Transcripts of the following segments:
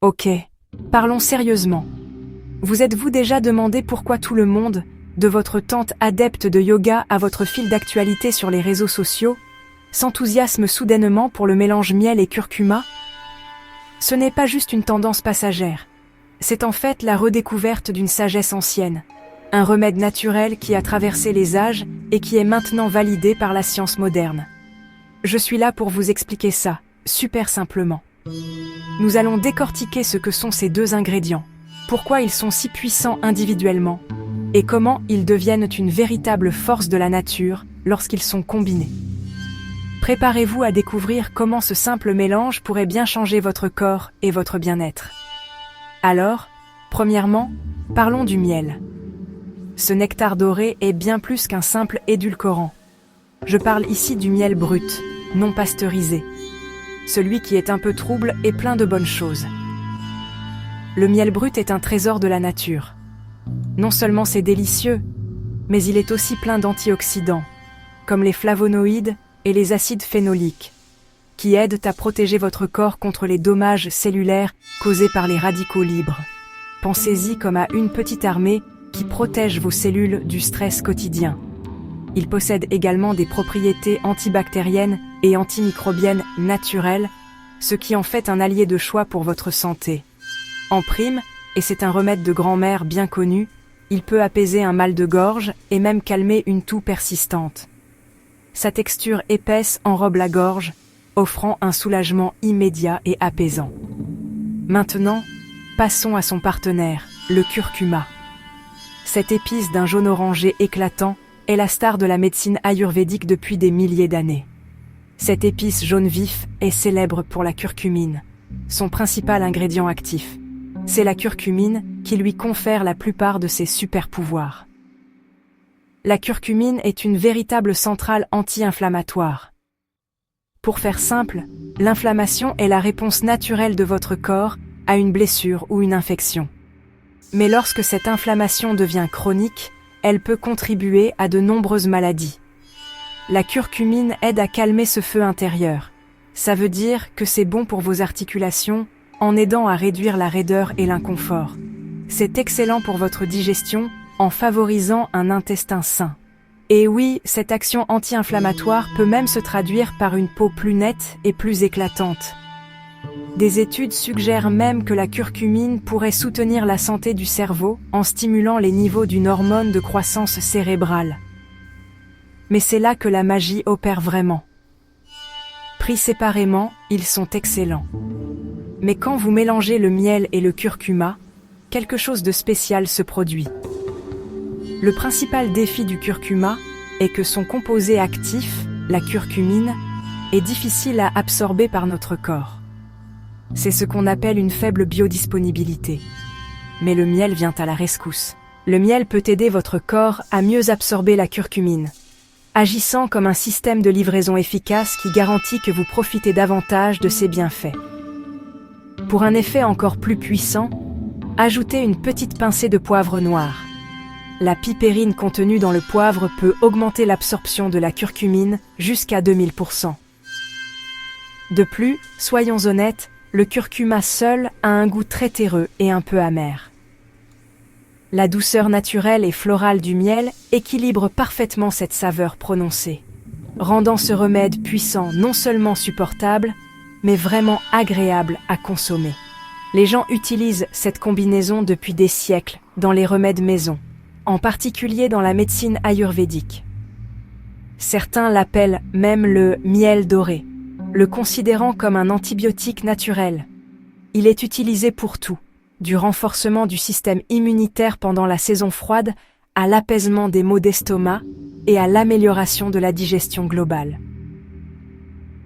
Ok, parlons sérieusement. Vous êtes-vous déjà demandé pourquoi tout le monde, de votre tante adepte de yoga à votre fil d'actualité sur les réseaux sociaux, s'enthousiasme soudainement pour le mélange miel et curcuma? Ce n'est pas juste une tendance passagère. C'est en fait la redécouverte d'une sagesse ancienne, un remède naturel qui a traversé les âges et qui est maintenant validé par la science moderne. Je suis là pour vous expliquer ça, super simplement. Nous allons décortiquer ce que sont ces deux ingrédients, pourquoi ils sont si puissants individuellement, et comment ils deviennent une véritable force de la nature lorsqu'ils sont combinés. Préparez-vous à découvrir comment ce simple mélange pourrait bien changer votre corps et votre bien-être. Alors, premièrement, parlons du miel. Ce nectar doré est bien plus qu'un simple édulcorant. Je parle ici du miel brut, non pasteurisé. Celui qui est un peu trouble et plein de bonnes choses. Le miel brut est un trésor de la nature. Non seulement c'est délicieux, mais il est aussi plein d'antioxydants, comme les flavonoïdes et les acides phénoliques, qui aident à protéger votre corps contre les dommages cellulaires causés par les radicaux libres. Pensez-y comme à une petite armée qui protège vos cellules du stress quotidien. Il possède également des propriétés antibactériennes et antimicrobiennes naturelles, ce qui en fait un allié de choix pour votre santé. En prime, et c'est un remède de grand-mère bien connu, il peut apaiser un mal de gorge et même calmer une toux persistante. Sa texture épaisse enrobe la gorge, offrant un soulagement immédiat et apaisant. Maintenant, passons à son partenaire, le curcuma. Cette épice d'un jaune orangé éclatant est la star de la médecine ayurvédique depuis des milliers d'années. Cette épice jaune vif est célèbre pour la curcumine, son principal ingrédient actif. C'est la curcumine qui lui confère la plupart de ses super-pouvoirs. La curcumine est une véritable centrale anti-inflammatoire. Pour faire simple, l'inflammation est la réponse naturelle de votre corps à une blessure ou une infection. Mais lorsque cette inflammation devient chronique, elle peut contribuer à de nombreuses maladies. La curcumine aide à calmer ce feu intérieur. Ça veut dire que c'est bon pour vos articulations, en aidant à réduire la raideur et l'inconfort. C'est excellent pour votre digestion, en favorisant un intestin sain. Et oui, cette action anti-inflammatoire peut même se traduire par une peau plus nette et plus éclatante. Des études suggèrent même que la curcumine pourrait soutenir la santé du cerveau en stimulant les niveaux d'une hormone de croissance cérébrale. Mais c'est là que la magie opère vraiment. Pris séparément, ils sont excellents. Mais quand vous mélangez le miel et le curcuma, quelque chose de spécial se produit. Le principal défi du curcuma est que son composé actif, la curcumine, est difficile à absorber par notre corps. C'est ce qu'on appelle une faible biodisponibilité. Mais le miel vient à la rescousse. Le miel peut aider votre corps à mieux absorber la curcumine, agissant comme un système de livraison efficace qui garantit que vous profitez davantage de ses bienfaits. Pour un effet encore plus puissant, ajoutez une petite pincée de poivre noir. La pipérine contenue dans le poivre peut augmenter l'absorption de la curcumine jusqu'à 2000%. De plus, soyons honnêtes, le curcuma seul a un goût très terreux et un peu amer. La douceur naturelle et florale du miel équilibre parfaitement cette saveur prononcée, rendant ce remède puissant non seulement supportable, mais vraiment agréable à consommer. Les gens utilisent cette combinaison depuis des siècles dans les remèdes maison, en particulier dans la médecine ayurvédique. Certains l'appellent même le miel doré, le considérant comme un antibiotique naturel. Il est utilisé pour tout, du renforcement du système immunitaire pendant la saison froide à l'apaisement des maux d'estomac et à l'amélioration de la digestion globale.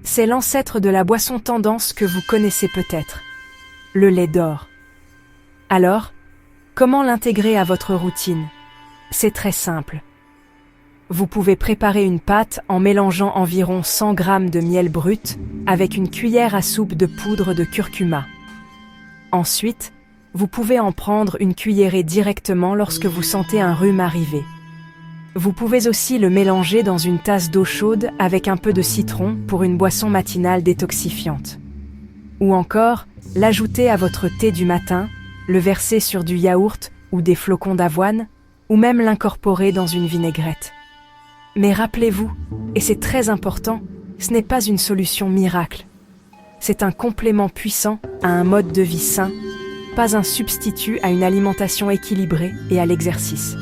C'est l'ancêtre de la boisson tendance que vous connaissez peut-être, le lait d'or. Alors, comment l'intégrer à votre routine? C'est très simple. Vous pouvez préparer une pâte en mélangeant environ 100 g de miel brut avec une cuillère à soupe de poudre de curcuma. Ensuite, vous pouvez en prendre une cuillerée directement lorsque vous sentez un rhume arriver. Vous pouvez aussi le mélanger dans une tasse d'eau chaude avec un peu de citron pour une boisson matinale détoxifiante. Ou encore, l'ajouter à votre thé du matin, le verser sur du yaourt ou des flocons d'avoine, ou même l'incorporer dans une vinaigrette. Mais rappelez-vous, et c'est très important, ce n'est pas une solution miracle. C'est un complément puissant à un mode de vie sain, pas un substitut à une alimentation équilibrée et à l'exercice.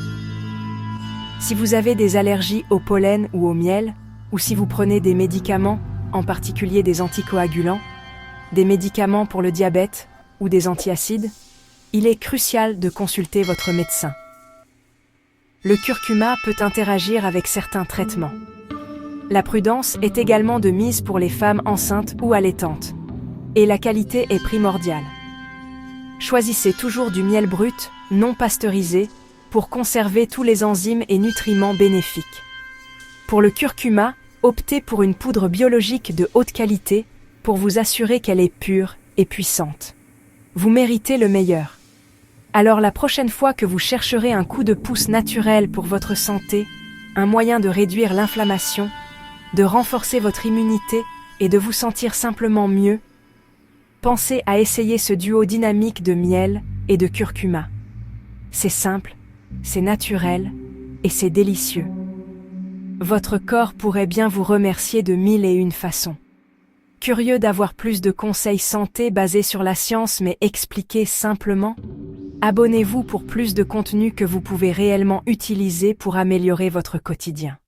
Si vous avez des allergies au pollen ou au miel, ou si vous prenez des médicaments, en particulier des anticoagulants, des médicaments pour le diabète ou des antiacides, il est crucial de consulter votre médecin. Le curcuma peut interagir avec certains traitements. La prudence est également de mise pour les femmes enceintes ou allaitantes. Et la qualité est primordiale. Choisissez toujours du miel brut, non pasteurisé, pour conserver tous les enzymes et nutriments bénéfiques. Pour le curcuma, optez pour une poudre biologique de haute qualité pour vous assurer qu'elle est pure et puissante. Vous méritez le meilleur. Alors la prochaine fois que vous chercherez un coup de pouce naturel pour votre santé, un moyen de réduire l'inflammation, de renforcer votre immunité et de vous sentir simplement mieux, pensez à essayer ce duo dynamique de miel et de curcuma. C'est simple, c'est naturel et c'est délicieux. Votre corps pourrait bien vous remercier de 1001 façons. Curieux d'avoir plus de conseils santé basés sur la science mais expliqués simplement? Abonnez-vous pour plus de contenu que vous pouvez réellement utiliser pour améliorer votre quotidien.